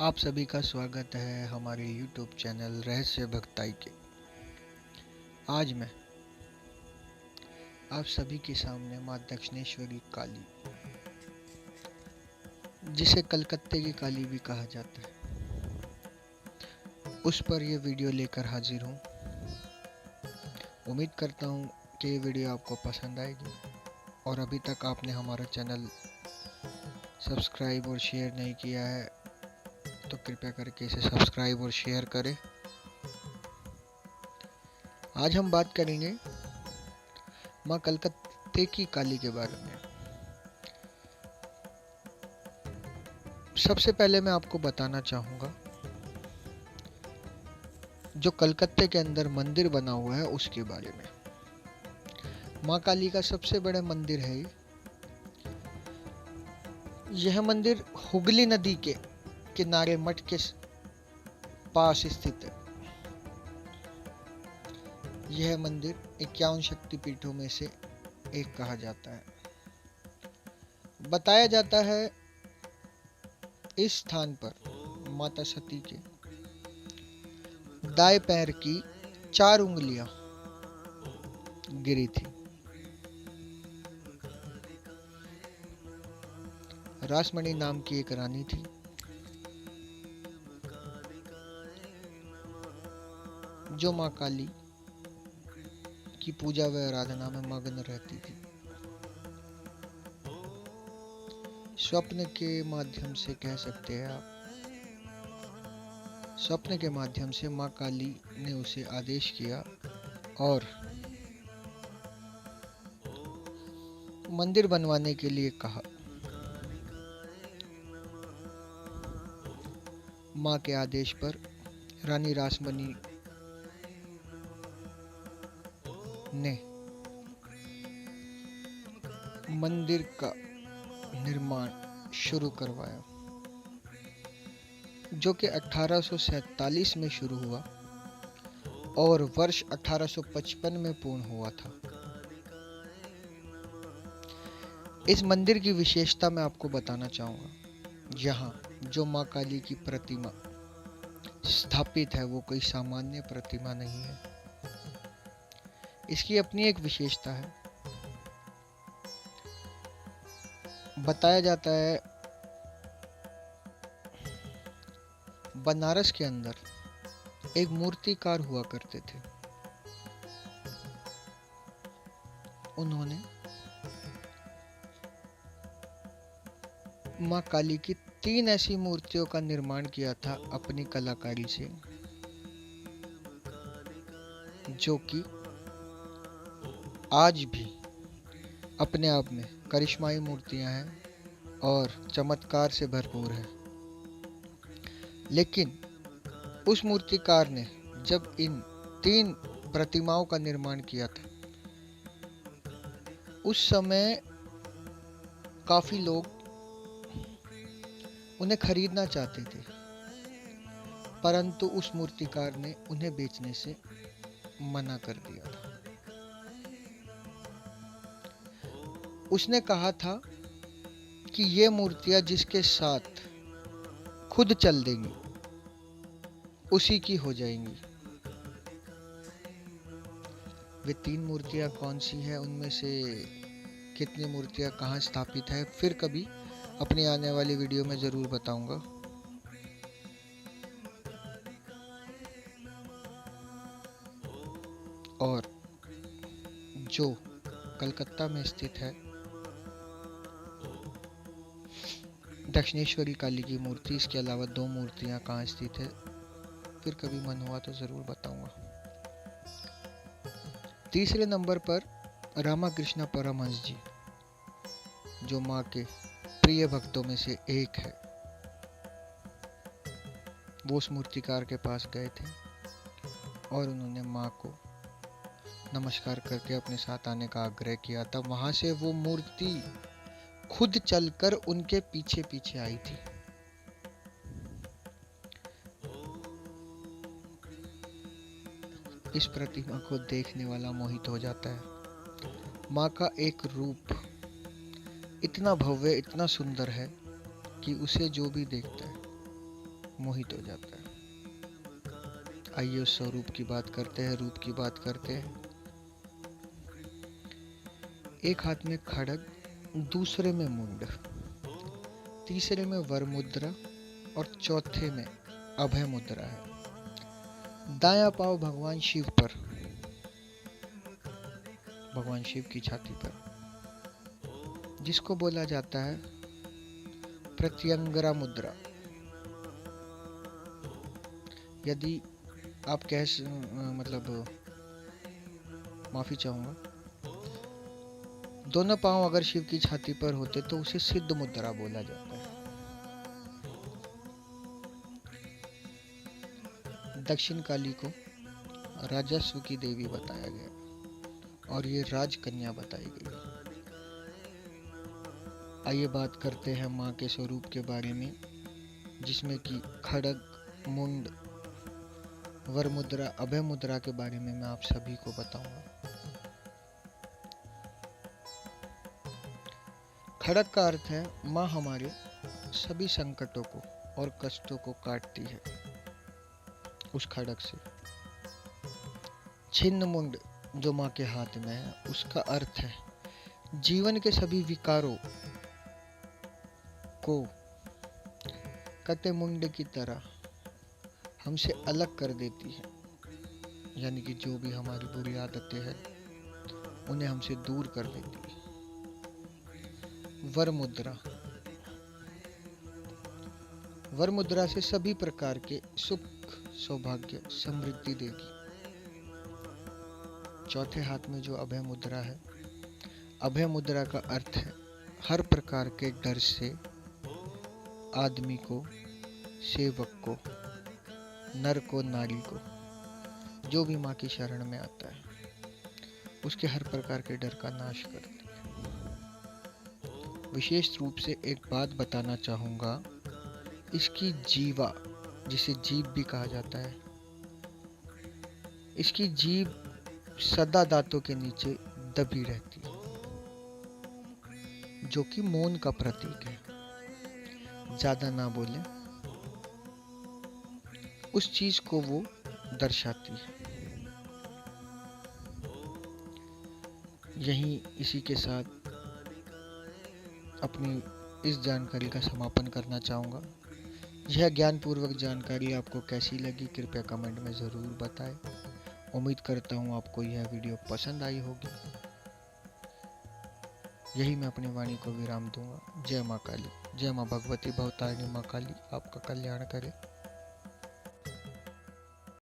आप सभी का स्वागत है हमारे YouTube चैनल रहस्य भक्ताई के। आज मैं आप सभी के सामने माँ दक्षिणेश्वरी काली, जिसे कलकत्ते की काली भी कहा जाता है, उस पर यह वीडियो लेकर हाजिर हूँ। उम्मीद करता हूँ कि ये वीडियो आपको पसंद आएगी और अभी तक आपने हमारा चैनल सब्सक्राइब और शेयर नहीं किया है तो कृपया करके इसे सब्सक्राइब और शेयर करें। आज हम बात करेंगे माँ कलकत्ते की काली के बारे में। सबसे पहले मैं आपको बताना चाहूँगा, जो कलकत्ते के अंदर मंदिर बना हुआ है उसके बारे में। माँ काली का सबसे बड़ा मंदिर है यह मंदिर हुगली नदी के किनारे मठ के पास स्थित है। यह मंदिर 51 शक्तिपीठों में से एक कहा जाता है। बताया जाता है इस स्थान पर माता सती के दाएं पैर की 4 उंगलियां गिरी थी। रासमणि नाम की एक रानी थी, जो माँ काली की पूजा व आराधना में मग्न रहती थी। स्वप्न के माध्यम से कह सकते हैं आप, स्वप्न के माध्यम से माँ काली ने उसे आदेश किया और मंदिर बनवाने के लिए कहा। माँ के आदेश पर रानी रासमणि ने मंदिर का निर्माण शुरू करवाया, जो कि 1847 में शुरू हुआ और वर्ष 1855 में पूर्ण हुआ था। इस मंदिर की विशेषता मैं आपको बताना चाहूँगा। यहाँ जो माँ काली की प्रतिमा स्थापित है वो कोई सामान्य प्रतिमा नहीं है। इसकी अपनी एक विशेषता है। बताया जाता है बनारस के अंदर एक मूर्तिकार हुआ करते थे। उन्होंने माँ काली की 3 ऐसी मूर्तियों का निर्माण किया था अपनी कलाकारी से, जो कि आज भी अपने आप में करिश्माई मूर्तियां हैं और चमत्कार से भरपूर है। लेकिन उस मूर्तिकार ने जब इन 3 प्रतिमाओं का निर्माण किया था, उस समय काफी लोग उन्हें खरीदना चाहते थे, परंतु उस मूर्तिकार ने उन्हें बेचने से मना कर दिया था। उसने कहा था कि ये मूर्तियां जिसके साथ खुद चल देंगी उसी की हो जाएंगी। वे 3 मूर्तियां कौन सी हैं, उनमें से कितनी मूर्तियां कहाँ स्थापित है, फिर कभी अपनी आने वाली वीडियो में जरूर बताऊंगा। और जो कलकत्ता में स्थित है दक्षिणेश्वरी काली की मूर्ति, इसके अलावा 2 मूर्तियां कहाँ स्थित है, फिर कभी मन हुआ तो जरूर बताऊंगा। तीसरे नंबर पर रामाकृष्ण परमहंस जी, जो माँ के प्रिय भक्तों में से एक है। वो उस मूर्तिकार के पास गए थे और उन्होंने माँ को नमस्कार करके अपने साथ आने का आग्रह किया था। वहां से वो मूर्ति खुद चलकर उनके पीछे पीछे आई थी। इस प्रतिमा को देखने वाला मोहित हो जाता है। माँ का एक रूप इतना भव्य, इतना सुंदर है कि उसे जो भी देखता है मोहित हो जाता है। आइए उस स्वरूप की बात करते हैं, रूप की बात करते हैं। एक हाथ में खड्ग, दूसरे में मुंड, तीसरे में वर मुद्रा और चौथे में अभय मुद्रा है। दायां पांव भगवान शिव पर, भगवान शिव की छाती पर, जिसको बोला जाता है प्रत्यंगरा मुद्रा। यदि आप मतलब माफी चाहूंगा, दोनों पांव अगर शिव की छाती पर होते तो उसे सिद्ध मुद्रा बोला जाता है। दक्षिण काली को राजस्व की देवी बताया गया और ये राजकन्या बताई गई। आइए बात करते हैं माँ के स्वरूप के बारे में, जिसमें कि खड्ग, मुंड, वर मुद्रा, अभय मुद्रा के बारे में मैं आप सभी को बताऊंगा। खड्ग का अर्थ है माँ हमारे सभी संकटों को और कष्टों को काटती है उस खड्ग से। छिन्न मुंड जो माँ के हाथ में है, उसका अर्थ है जीवन के सभी विकारों को कटे मुंड की तरह हमसे अलग कर देती है, यानी कि जो भी हमारी बुरी आदतें हैं उन्हें हमसे दूर कर देती है। वर मुद्रा, वर मुद्रा से सभी प्रकार के सुख, सौभाग्य, समृद्धि देगी। चौथे हाथ में जो अभय मुद्रा है, अभय मुद्रा का अर्थ है हर प्रकार के डर से आदमी को, सेवक को, नर को, नारी को, जो भी माँ की शरण में आता है उसके हर प्रकार के डर का नाश करती है। विशेष रूप से एक बात बताना चाहूँगा, इसकी जीवा, जिसे जीभ भी कहा जाता है, इसकी जीभ सदा दांतों के नीचे दबी रहती है, जो कि मौन का प्रतीक है। ज्यादा ना बोले, उस चीज को वो दर्शाती है। यहीं इसी के साथ अपनी इस जानकारी का समापन करना चाहूँगा। यह ज्ञानपूर्वक जानकारी आपको कैसी लगी कृपया कमेंट में ज़रूर बताएं। उम्मीद करता हूँ आपको यह वीडियो पसंद आई होगी। यही मैं अपनी वाणी को विराम दूंगा। जय माँ काली, जय माँ भगवती भवतारिणी माँ काली आपका कल्याण करे।